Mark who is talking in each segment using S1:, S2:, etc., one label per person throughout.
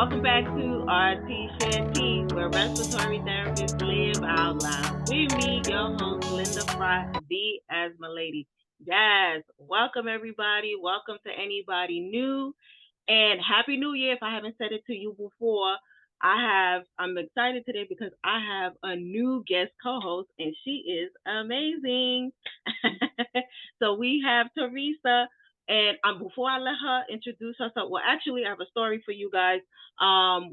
S1: Welcome back to RT Shanty, where respiratory therapists live out loud. We me, your host, Linda Fry, the Asthma Lady. Yes, welcome everybody. Welcome to anybody new. And Happy New Year if I haven't said it to you before. I'm excited today because I have a new guest co-host and she is amazing. So we have Theresa and before I let her introduce herself, well, actually, I have a story for you guys.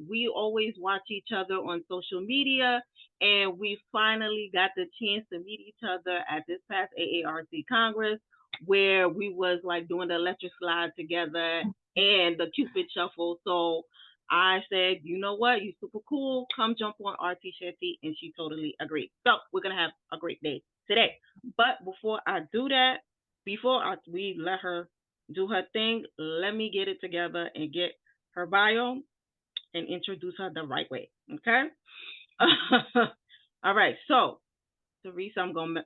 S1: We always watch each other on social media, and we finally got the chance to meet each other at this past AARC Congress, where we was like doing the electric slide together and the Cupid shuffle. So I said, you know what, you super cool. Come jump on RT Shetty, and she totally agreed. So we're gonna have a great day today. But before I do that, we let her do her thing, let me get it together and get her bio and introduce her the right way. Okay. All right. So Theresa, I'm gonna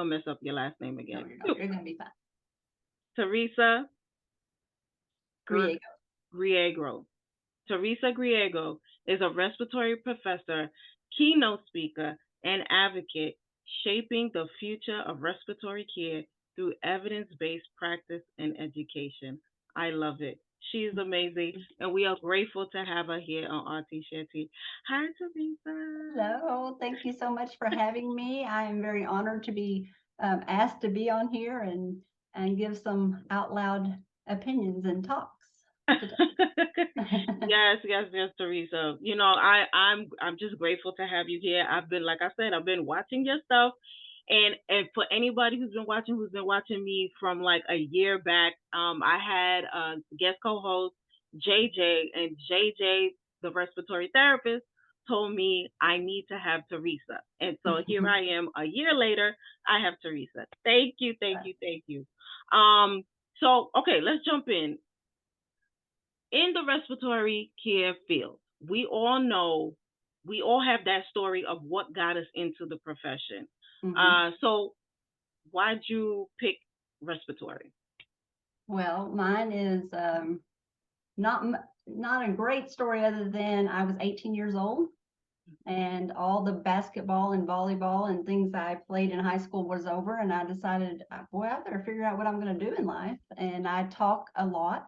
S1: mess up your last name again.
S2: No, you're not. You're gonna be fine.
S1: Theresa
S2: Griego.
S1: Griego. Theresa Griego is a respiratory professor, keynote speaker, and advocate shaping the future of respiratory care through evidence based practice and education. I love it. She's amazing, and we are grateful to have her here on RT Shetty. Hi, Theresa.
S2: Hello. Thank you so much for having me. I am very honored to be asked to be on here and give some out loud opinions and talks today.
S1: Yes, Teresa. I'm just grateful to have you here. I've been, like I said, I've been watching your stuff, and for anybody who's been watching me from like a year back, I had a guest co-host JJ, and JJ, the respiratory therapist, told me I need to have Teresa, and so here I am a year later. I have Teresa. Thank you, thank you, thank you. So okay, let's jump in the respiratory care field. We all know, we all have that story of what got us into the profession. So why'd you pick respiratory?
S2: Well, mine is not not a great story other than I was 18 years old and all the basketball and volleyball and things I played in high school was over, and I decided, boy, I better figure out what I'm going to do in life. And I talk a lot.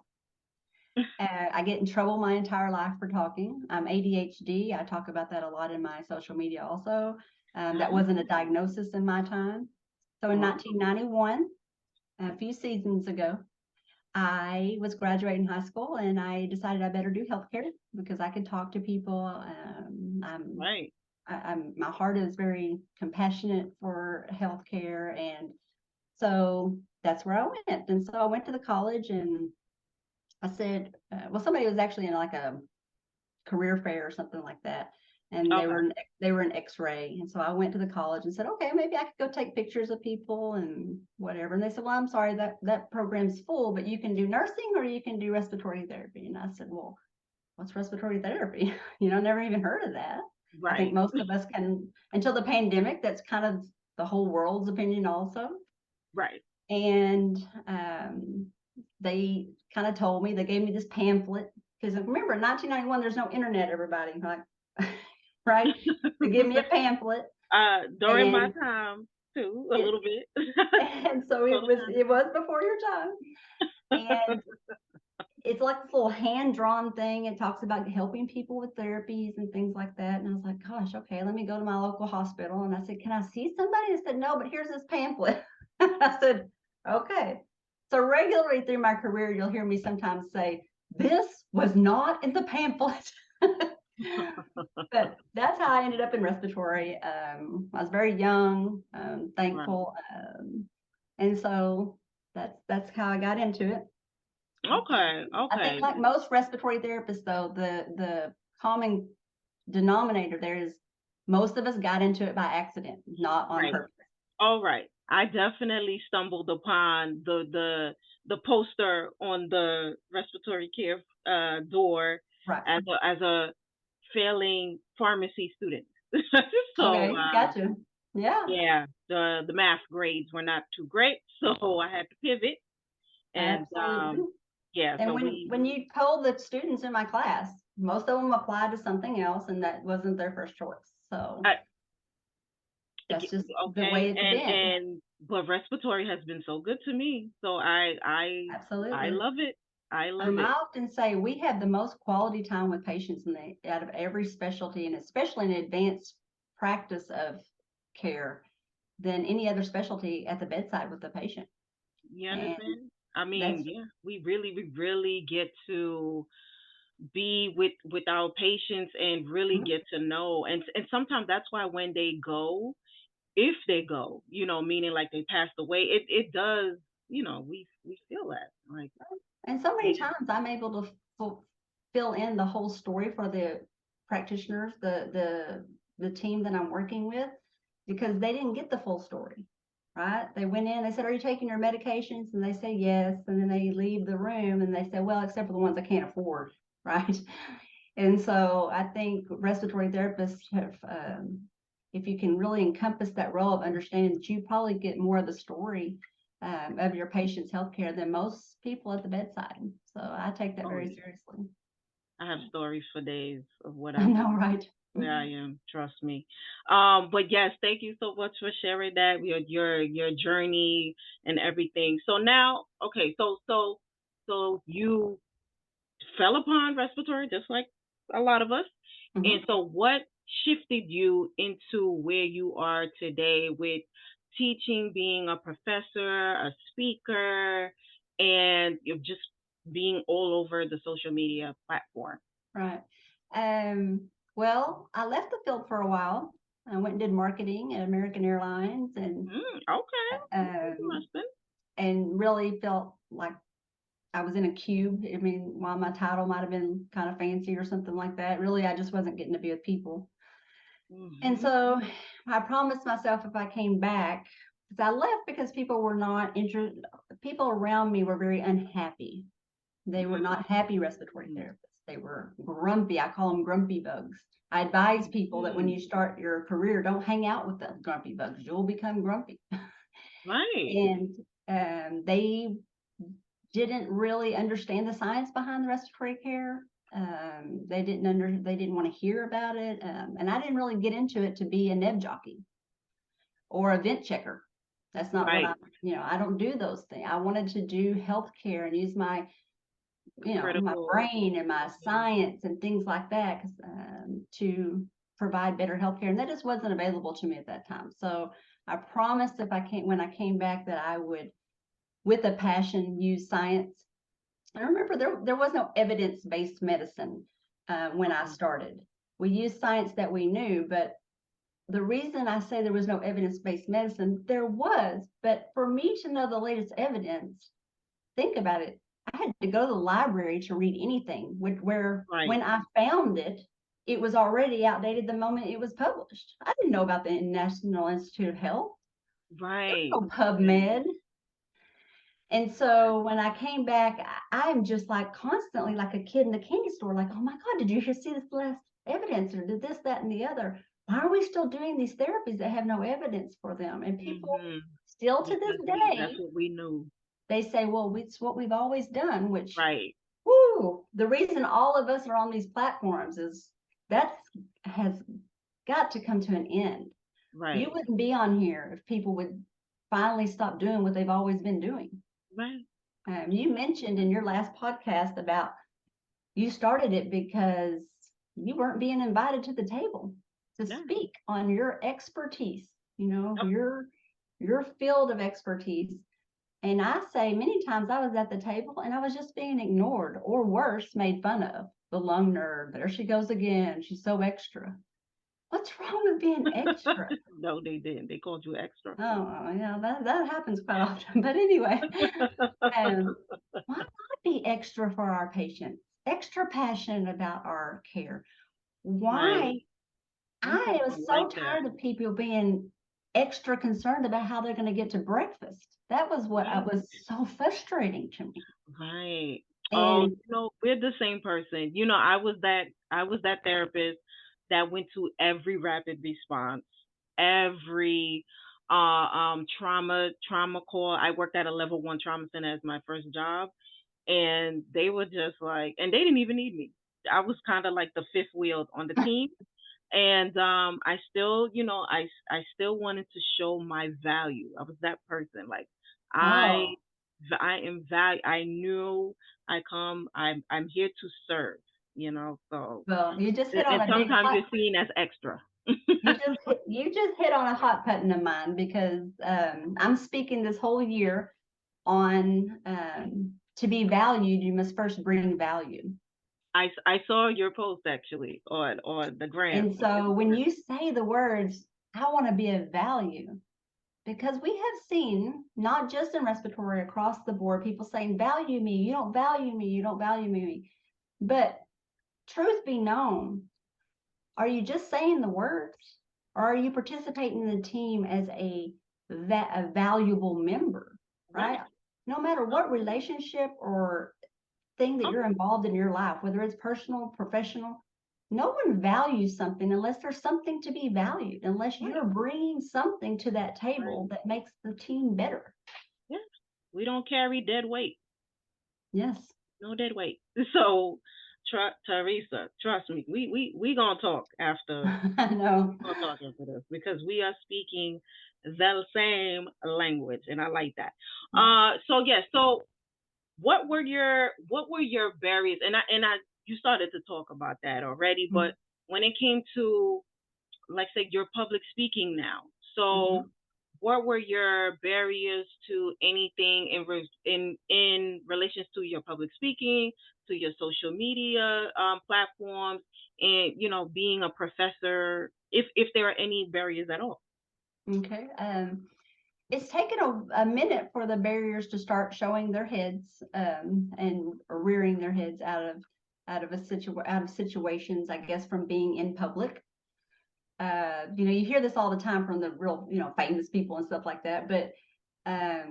S2: I get in trouble my entire life for talking. I'm ADHD. I talk about that a lot in my social media also. That wasn't a diagnosis in my time. So in 1991, a few seasons ago, I was graduating high school and I decided I better do healthcare because I could talk to people.
S1: Right.
S2: My heart is very compassionate for healthcare. And so that's where I went. And so I went to the college and I said, well, somebody was actually in like a career fair or something like that, and they were in X-ray, and so I went to the college and said, okay, maybe I could go take pictures of people and whatever. And they said, well, I'm sorry, that program's full, but you can do nursing or you can do respiratory therapy. And I said, well, what's respiratory therapy? Never even heard of that. Right. I think most of us can, until the pandemic. That's kind of the whole world's opinion also.
S1: Right.
S2: And they kind of told me, they gave me this pamphlet, because remember, in 1991, there's no internet, everybody, like, right? They give me a pamphlet.
S1: During my time too, a little bit.
S2: And so it was before your time. And it's like this little hand-drawn thing. It talks about helping people with therapies and things like that. And I was like, gosh, okay, let me go to my local hospital. And I said, can I see somebody? They said, no, but here's this pamphlet. I said, okay. So regularly through my career, you'll hear me sometimes say, this was not in the pamphlet. But that's how I ended up in respiratory. I was very young, thankful. And so that's how I got into it.
S1: Okay.
S2: I think like most respiratory therapists, though, the common denominator there is most of us got into it by accident, not on purpose.
S1: All right. I definitely stumbled upon the poster on the respiratory care door as a failing pharmacy student. So
S2: okay, gotcha.
S1: Yeah. The math grades were not too great, so I had to pivot. And Yeah,
S2: And
S1: so
S2: when you poll the students in my class, most of them applied to something else, and that wasn't their first choice. So
S1: I,
S2: that's just the way
S1: okay,
S2: it's been.
S1: but respiratory has been so good to me. So I
S2: Absolutely.
S1: love it. I love
S2: I
S1: it.
S2: often say we have the most quality time with patients out of every specialty, and especially in advanced practice of care than any other specialty at the bedside with the patient.
S1: You
S2: And
S1: understand? I mean,
S2: that's
S1: yeah, we really get to be with our patients and really
S2: mhm,
S1: get to know, and sometimes that's why when they go, if they go, meaning like they passed away, it does, we feel that like
S2: and so many
S1: they
S2: times I'm able to fill in the whole story for the practitioners, the team that I'm working with, because they didn't get the full story, right? They went in, they said, "Are you taking your medications?" And they say yes, and then they leave the room and they say, "Well, except for the ones I can't afford," right? And so I think respiratory therapists have, if you can really encompass that role of understanding that you probably get more of the story of your patient's healthcare than most people at the bedside. So I take that
S1: oh
S2: very
S1: yeah,
S2: seriously.
S1: I have stories for days of what
S2: I
S1: I've
S2: know, right?
S1: where I am, trust me. But yes, thank you so much for sharing that, your journey and everything. So now, okay, so you fell upon respiratory just like a lot of us. And
S2: Mhm.
S1: so what shifted you into where you are today with teaching, being a professor, a speaker, and you're just being all over the social media platform?
S2: Right. Well, I left the field for a while. I went and did marketing at American Airlines
S1: Okay.
S2: um,
S1: Interesting.
S2: and really felt like I was in a cube. I mean, while my title might have been kind of fancy or something like that, really, I just wasn't getting to be with people. And
S1: Hmm.
S2: so I promised myself if I came back, because I left because people were not interested, people around me were very unhappy. They were not happy respiratory therapists. They were grumpy. I call them grumpy bugs. I advise people that when
S1: Hmm.
S2: you start your career, don't hang out with the grumpy bugs. You'll become grumpy.
S1: Right.
S2: And they didn't really understand the science behind the respiratory care. They didn't want to hear about it, and I didn't really get into it to be a neb jockey or a vent checker. That's not what
S1: Right.
S2: I don't do those things. I wanted to do healthcare and use my
S1: Critical.
S2: brain and my
S1: Mhm.
S2: science and things like that to provide better healthcare. And that just wasn't available to me at that time. So I promised when I came back, that I would, with a passion, use science. I remember there was no evidence-based medicine when I started. We used science that we knew, but the reason I say there was no evidence-based medicine, there was, but for me to know the latest evidence, think about it. I had to go to the library to read anything where
S1: Right.
S2: when I found it, it was already outdated the moment it was published. I didn't know about the National Institute of Health. There
S1: Right.
S2: was no PubMed. And so when I came back, I'm just like constantly like a kid in the candy store, like, oh my God, did you see this last evidence or did this, that, and the other? Why are we still doing these therapies that have no evidence for them? And people
S1: Hmm.
S2: still to this
S1: Because that's
S2: day,
S1: what we knew.
S2: they say, well, it's what we've always done, which,
S1: Right.
S2: woo, the reason all of us are on these platforms is that has got to come to an end. You
S1: Right.
S2: wouldn't be on here if people would finally stop doing what they've always been doing.
S1: Right.
S2: You mentioned in your last podcast about you started it because you weren't being invited to the table to
S1: Yeah.
S2: speak on your expertise,
S1: Yep.
S2: your field of expertise. And I say many times I was at the table and I was just being ignored or worse, made fun of. The lung nerd, there she goes again. She's so extra. What's wrong with being extra?
S1: No, they didn't. They called you extra.
S2: Oh, yeah, that happens quite often. But anyway, why not be extra for our patients? Extra passionate about our care.
S1: Right.
S2: Why?
S1: Some
S2: I
S1: people
S2: was
S1: don't
S2: so
S1: like that.
S2: tired of people being extra concerned about how they're going to get to breakfast. That was what I
S1: Right.
S2: was so frustrating to me.
S1: Right. Oh,
S2: And
S1: we're the same person. I was that therapist that went to every rapid response, every trauma call. I worked at a level 1 trauma center as my first job, and they were just like, and they didn't even need me. I was kind of like the fifth wheel on the team, and I still, I still wanted to show my value. I was that person. Like I
S2: Oh,
S1: I am value. I knew I'm here to serve. So
S2: well, you just hit on
S1: and
S2: a big
S1: sometimes
S2: hot.
S1: you're seen as extra.
S2: You just hit on a hot button of mine because I'm speaking this whole year on to be valued, you must first bring value.
S1: I saw your post actually on the gram.
S2: And so when you say the words, I want to be of value, because we have seen, not just in respiratory, across the board, people saying, value me, you don't value me, you don't value me. But truth be known, are you just saying the words, or are you participating in the team as a valuable member, right?
S1: Right.
S2: No matter what relationship or thing that
S1: Oh,
S2: you're involved in your life, whether it's personal, professional, no one values something unless there's something to be valued, unless
S1: right.
S2: you're bringing something to that
S1: Right.
S2: table that makes the team better.
S1: Yeah. We don't carry dead weight.
S2: Yes.
S1: No dead weight. So, Teresa, trust me, we gonna talk after.
S2: I know.
S1: Gonna talk after this because we are speaking the same language, and I like that.
S2: Yeah.
S1: So yeah. So, what were your barriers? And I you started to talk about that already, but when it came to, like, say, your public speaking now, so
S2: Mm-hmm.
S1: what were your barriers to anything in relations to your public speaking, to your social media platforms, and being a professor, if there are any barriers at all?
S2: Okay. It's taken a minute for the barriers to start showing their heads and rearing their heads out of situations, I guess, from being in public. You hear this all the time from the real, famous people and stuff like that. But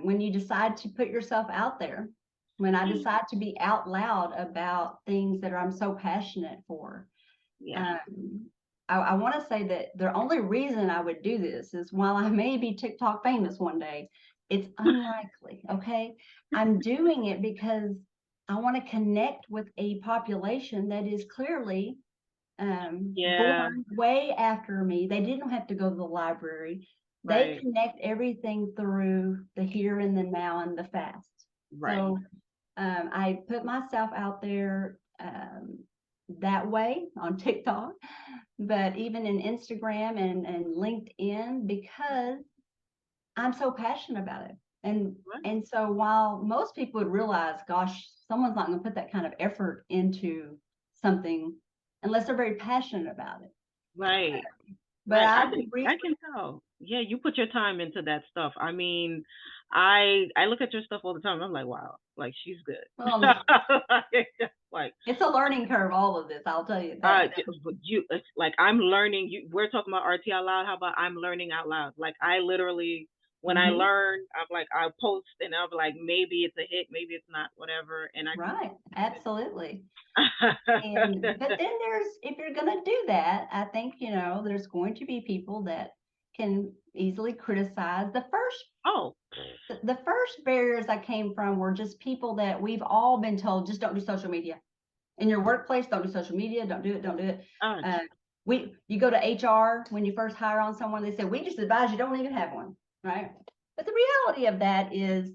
S2: when you decide to put yourself out there, when I
S1: Mm.
S2: decide to be out loud about things that I'm so passionate for,
S1: Yeah.
S2: um, I want to say that the only reason I would do this is, while I may be TikTok famous one day, it's unlikely. Okay. I'm doing it because I want to connect with a population that is clearly
S1: Yeah.
S2: born way after me. They didn't have to go to the library. They
S1: Right.
S2: connect everything through the here and the now and the fast.
S1: Right.
S2: So I put myself out there that way on TikTok, but even in Instagram and LinkedIn, because I'm so passionate about it. And
S1: Right.
S2: and so while most people would realize, gosh, someone's not going to put that kind of effort into something unless they're very passionate about it.
S1: Right.
S2: But
S1: Right.
S2: I
S1: I can tell. Yeah, you put your time into that stuff. I mean, I look at your stuff all the time. I'm like, wow, like she's good.
S2: well,
S1: Like,
S2: it's a learning curve, all of this, I'll tell you that.
S1: but it's like I'm learning. We're talking about RT out loud. How about I'm learning out loud? Like I literally, when I
S2: Hmm.
S1: learn, I'm like I post and I'm like maybe it's a hit, maybe it's not, whatever, and I
S2: Right, absolutely.
S1: continue.
S2: And but then if you're going to do that, I think, there's going to be people that can easily criticize.
S1: Oh,
S2: The first barriers I came from were just people that we've all been told, just don't do social media. In your workplace, don't do social media, don't do it, don't do it.
S1: uh,
S2: Uh, you go to HR when you first hire on someone, they say, we just advise you don't even have one, right? But the reality of that is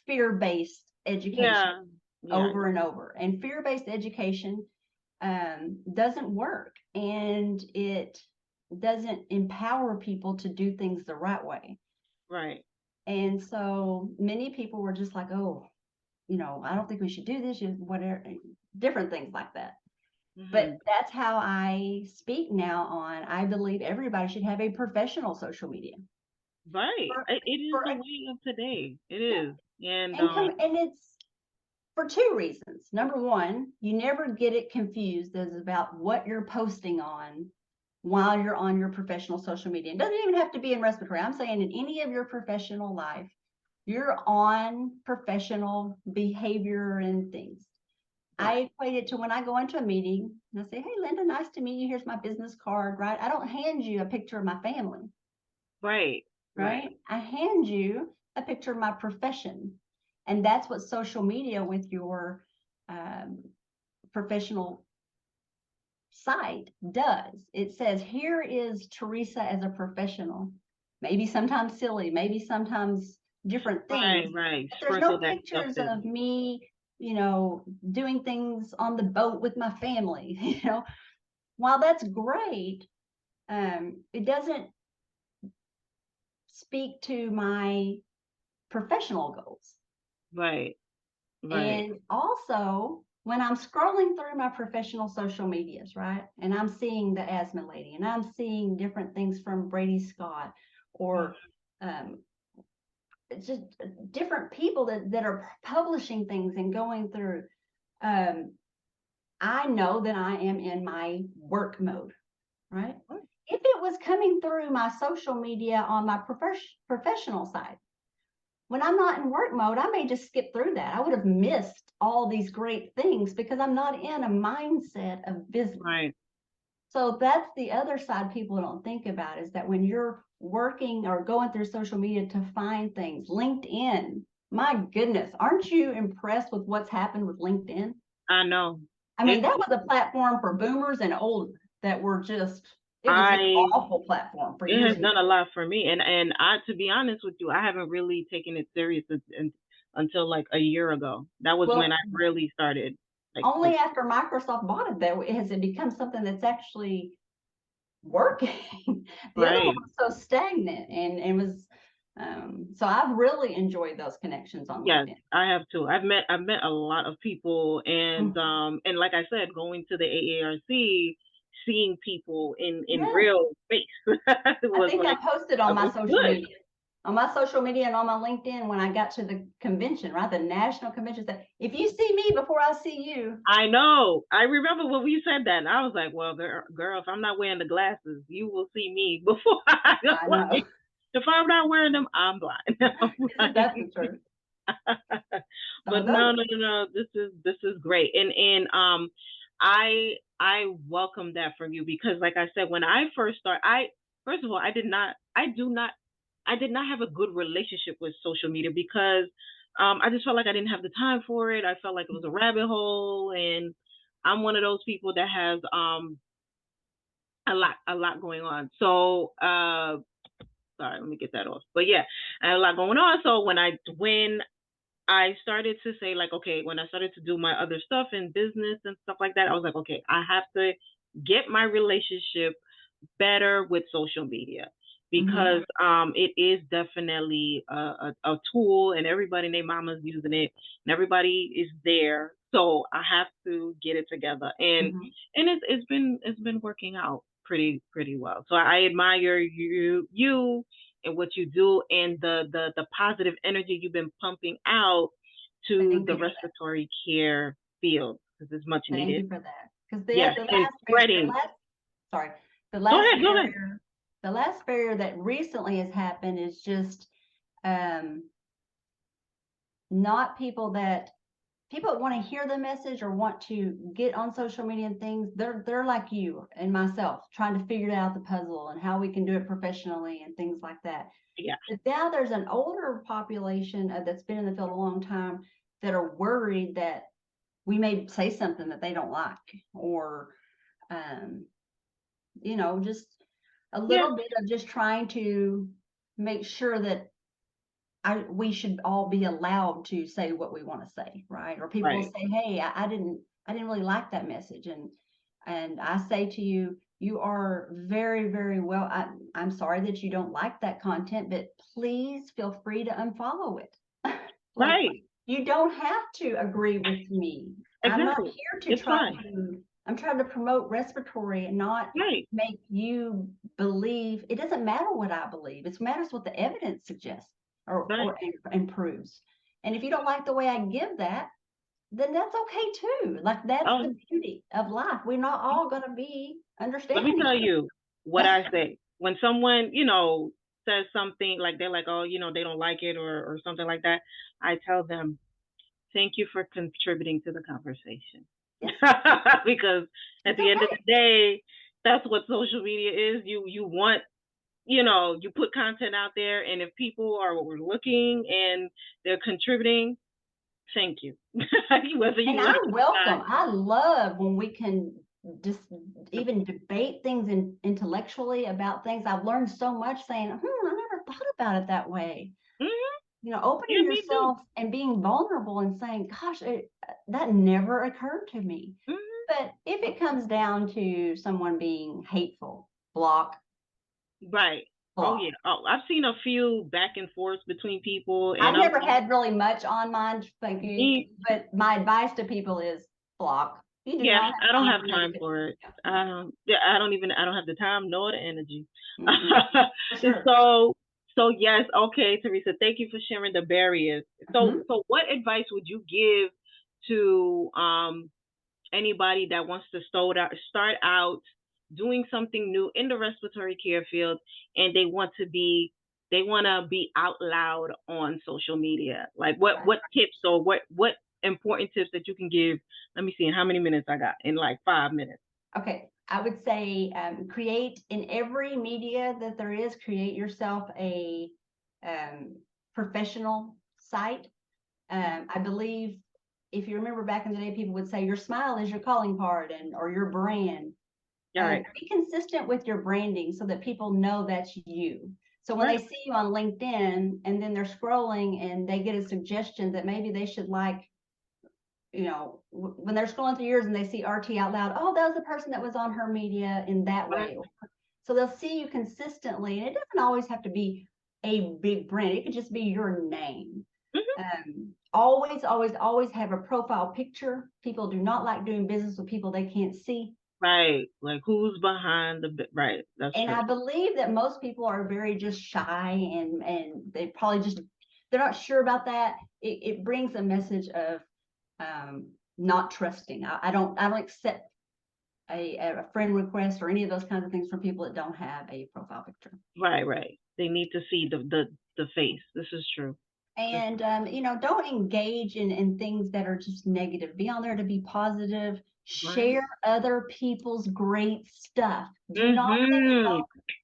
S2: fear-based education
S1: yeah, yeah,
S2: over and over. And fear-based education doesn't work, and it doesn't empower people to do things the right way.
S1: right.
S2: And so many people were just like, oh, I don't think we should do this, whatever, different things like that. But
S1: Hmm.
S2: that's how I speak now on, I believe everybody should have a professional social media.
S1: Right.
S2: For,
S1: It is
S2: for
S1: the way of today. It
S2: yeah,
S1: is. And
S2: and it's for two reasons. Number one, you never get it confused as about what you're posting on while you're on your professional social media. It doesn't even have to be in respiratory. I'm saying in any of your professional life, you're on professional behavior and things.
S1: right,
S2: I equate it to when I go into a meeting and I say, hey, Linda, nice to meet you. Here's my business card, right? I don't hand you a picture of my family,
S1: right, right,
S2: right? I hand you a picture of my profession. And that's what social media with your professional site does. It says, here is Theresa as a professional, maybe sometimes silly, maybe sometimes different things.
S1: Right.
S2: But there's no
S1: Sprinkle that stuff
S2: pictures
S1: in.
S2: of me, doing things on the boat with my family. While that's great, it doesn't speak to my professional goals.
S1: Right.
S2: And also, when I'm scrolling through my professional social medias, right, and I'm seeing the Asthma Lady, and I'm seeing different things from Brady Scott, or it's just different people that are publishing things and going through. I know that I am in my work mode, right? If it was coming through my social media on my professional side, when I'm not in work mode, I may just skip through that. I would have missed all these great things because I'm not in a mindset of business.
S1: Right.
S2: So that's the other side people don't think about, is that when you're working or going through social media to find things, LinkedIn, my goodness, aren't you impressed with what's happened with LinkedIn?
S1: I know.
S2: I mean, that was a platform for boomers and older that were just, it was an awful platform for years.
S1: It has done a lot for me, and to be honest with you, I haven't really taken it serious until like a year ago. That was when I really started.
S2: Only after Microsoft bought it, though, has it become something that's actually working. The other one was so stagnant, and was so I've really enjoyed those connections on LinkedIn.
S1: Yes, I have too. I've met a lot of people, and and like I said, going to the AARC, seeing people in real space.
S2: I think I posted on my social media. On my social media and on my LinkedIn when I got to the convention, right? The national convention said, if you see me before I see you.
S1: I know. I remember when we said that. And I was like, well, girl, if I'm not wearing the glasses, you will see me before I know. If I'm not wearing them, I'm blind.
S2: That's the truth.
S1: But no. This is great. And I welcome that from you, because like I said, when I first started, first of all, I did not have a good relationship with social media, because I just felt like I didn't have the time for it. I felt like it was a rabbit hole, and I'm one of those people that has a lot going on. So sorry, let me get that off. But yeah, I had a lot going on. So when I started to say, like, okay, when I started to do my other stuff in business and stuff like that, I was like, okay, I have to get my relationship better with social media, because it is definitely a tool, and everybody and their mama's using it, and everybody is there. So I have to get it together, and it's been working out pretty well. So I admire you and what you do, and the positive energy you've been pumping out to the respiratory care field, because it's much needed.
S2: Thank you for that. Because the last barrier that recently has happened is just not people that want to hear the message or want to get on social media and things. They're like you and myself, trying to figure out the puzzle and how we can do it professionally and things like that.
S1: Yeah.
S2: But now there's an older population that's been in the field a long time that are worried that we may say something that they don't like, or just a little bit of just trying to make sure that we should all be allowed to say what we want to say, right? Or people will say, hey, I didn't really like that message, and I say to you, you are very, very well. I'm sorry that you don't like that content, but please feel free to unfollow it. You don't have to agree with me. I'm not here to I'm trying to promote respiratory and not make you believe. It doesn't matter what I believe. It matters what the evidence suggests or improves. And if you don't like the way I give that, then that's okay too. Like, that's the beauty of life. We're not all going to be understanding.
S1: Let me tell you what I say. When someone, says something, like they're like, oh, they don't like it, or something like that, I tell them, thank you for contributing to the conversation. Because at the end of the day, that's what social media is. You want, you put content out there, and if people are looking and they're contributing, Thank you. Whether you
S2: And
S1: like
S2: I
S1: it or
S2: welcome, I love when we can just even debate things intellectually about things. I've learned so much saying, I never thought about it that way.
S1: not. Hmm.
S2: Opening
S1: Yeah, me too.
S2: yourself and being vulnerable and saying, gosh, that never occurred to me.
S1: Hmm.
S2: But if it comes down to someone being hateful, block,
S1: Right. Oh
S2: block.
S1: yeah. Oh, I've seen a few back and forth between people,
S2: I've
S1: and I'm
S2: never had really much on mine,
S1: me.
S2: but my advice to people is block. You do
S1: Yeah,
S2: not
S1: I
S2: have
S1: don't
S2: time
S1: have
S2: for
S1: time
S2: negativity.
S1: for it.
S2: Yeah,
S1: I don't. Yeah, I don't even. I don't have the time nor the energy.
S2: mm-mm, for sure.
S1: so, so yes. Okay, Teresa. Thank you for sharing the barriers. So,
S2: Mhm.
S1: so what advice would you give to anybody that wants to start out doing something new in the respiratory care field, and they want to be out loud on social media? Like what tips or what important tips that you can give? Let me see in how many minutes I got. In like 5 minutes.
S2: Okay, I would say create in every media that there is, create yourself a um, professional site. I believe if you remember back in the day, people would say your smile is your calling card and or your brand.
S1: All right.
S2: Be consistent with your branding so that people know that's you. So when they
S1: Right.
S2: see you on LinkedIn and then they're scrolling and they get a suggestion that maybe they should like, when they're scrolling through yours and they see RT out loud, oh, that was the person that was on her media in that
S1: Right.
S2: way. So they'll see you consistently, and it doesn't always have to be a big brand. It could just be your name.
S1: Mm-hmm.
S2: Always, always, always have a profile picture. People do not like doing business with people they can't see.
S1: Right. Like who's behind the right? That's
S2: And
S1: true.
S2: I believe that most people are very just shy and they probably just they're not sure about that. It brings a message of not trusting. I don't accept a friend request or any of those kinds of things from people that don't have a profile picture.
S1: Right. Right. They need to see the face. This is true. This,
S2: And don't engage in things that are just negative. Be on there to be positive.
S1: right.
S2: Share other people's great stuff. Do not think
S1: Mm-hmm.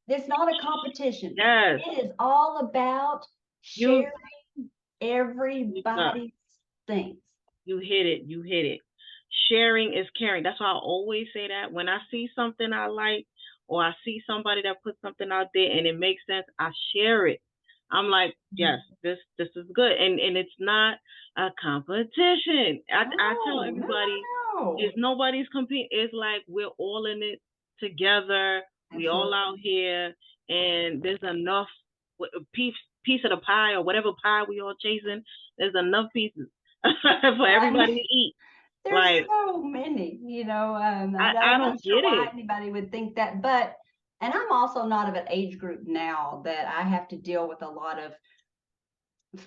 S2: it's not a competition.
S1: Yes.
S2: It is all about
S1: You
S2: sharing
S1: uh,
S2: everybody's things.
S1: you hit it. You hit it. Sharing is caring. That's why I always say that when I see something I like or I see somebody that puts something out there and it makes sense, I share it. I'm like, yes, this is good, and it's not a competition. I tell
S2: No, no,
S1: everybody,
S2: no,
S1: it's
S2: no.
S1: nobody's competing. It's like we're all in it together. We all
S2: Absolutely.
S1: out here, and there's enough piece of the pie or whatever pie we all chasing. There's enough pieces for everybody to eat.
S2: There's
S1: Like
S2: so many,
S1: I
S2: I'm not
S1: don't
S2: sure
S1: get
S2: why
S1: it.
S2: anybody would think that, and I'm also not of an age group now that I have to deal with a lot of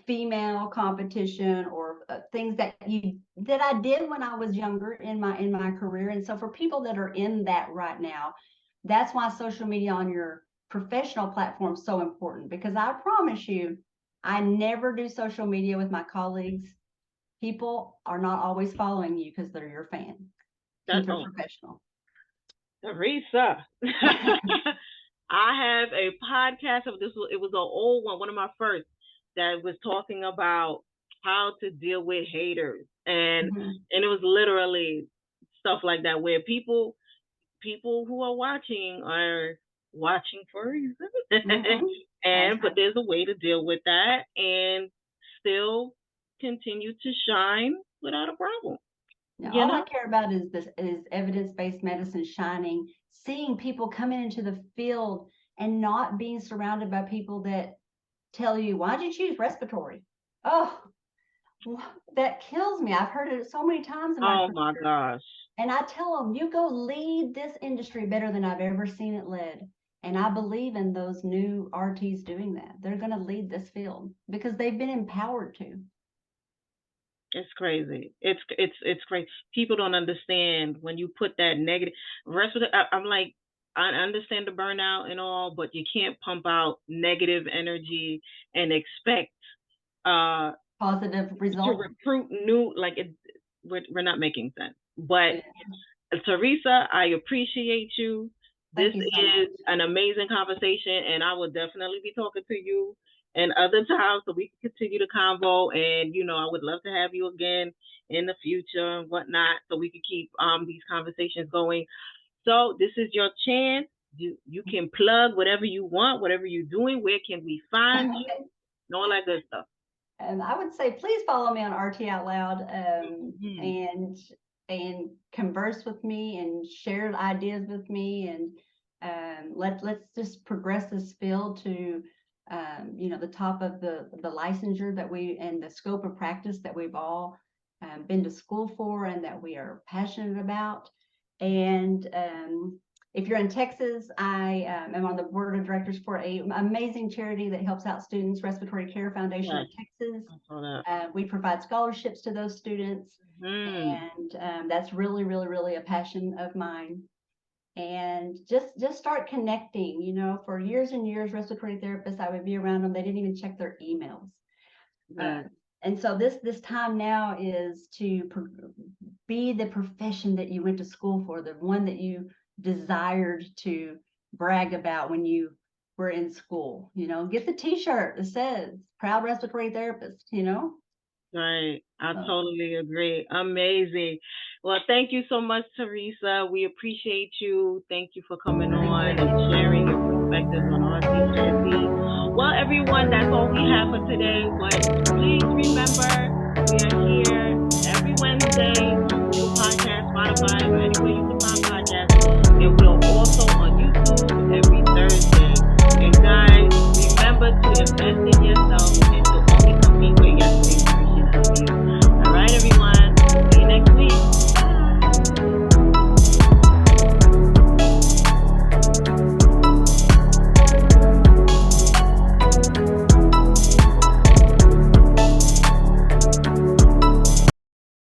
S2: female competition or things that I did when I was younger in my career. And so for people that are in that right now, that's why social media on your professional platform is so important because I promise you, I never do social media with my colleagues. People are not always following you because they're your fan.
S1: That
S2: Keep it
S1: oh,
S2: professional.
S1: Teresa. I have a podcast of this. It was an old one of my first that was talking about how to deal with haters,
S2: Mhm.
S1: and it was literally stuff like that where people who are watching for a reason,
S2: Mhm. That's
S1: and but
S2: right.
S1: there's a way to deal with that and still continue to shine without a problem.
S2: Now,
S1: You
S2: all I
S1: know.
S2: care about is evidence-based medicine shining, seeing people coming into the field and not being surrounded by people that tell you, why'd you choose respiratory? Oh, that kills me. I've heard it so many times in my
S1: Oh my
S2: career.
S1: gosh.
S2: And I tell them, you go lead this industry better than I've ever seen it led. And I believe in those new RTs doing that. They're going to lead this field because they've been empowered to.
S1: It's crazy. It's crazy. People don't understand when you put that negative rest of I'm like, I understand the burnout and all, but you can't pump out negative energy and expect uh
S2: Positive
S1: to
S2: results.
S1: recruit new we're not making sense. But
S2: Yeah.
S1: Teresa, I appreciate you. This
S2: Thank you so
S1: is
S2: much.
S1: an amazing conversation, and I will definitely be talking to you and other times so we can continue the convo. And I would love to have you again in the future and whatnot, so we can keep these conversations going. So this is your chance. You can plug whatever you want, whatever you're doing. Where can we find you? And all that good stuff.
S2: I would say please follow me on RT Out Loud,
S1: Mhm.
S2: and converse with me and share ideas with me, and let's just progress this field to the top of the licensure that we and the scope of practice that we've all been to school for and that we are passionate about. And if you're in Texas, I am on the board of directors for an amazing charity that helps out students, Respiratory Care Foundation of Texas. We provide scholarships to those students, and that's really, really, really a passion of mine. And just start connecting. For years and years, respiratory therapists, I would be around them. They didn't even check their emails. And so this time now is to be the profession that you went to school for, the one that you desired to brag about when you were in school. Get the T-shirt that says "Proud Respiratory Therapist."
S1: Right. I totally agree. Amazing. Well, thank you so much, Theresa. We appreciate you. Thank you for coming on and sharing your perspectives on RTCP. Well, everyone, that's all we have for today. But please remember, we are here every Wednesday on Google Podcast, Spotify, or anywhere you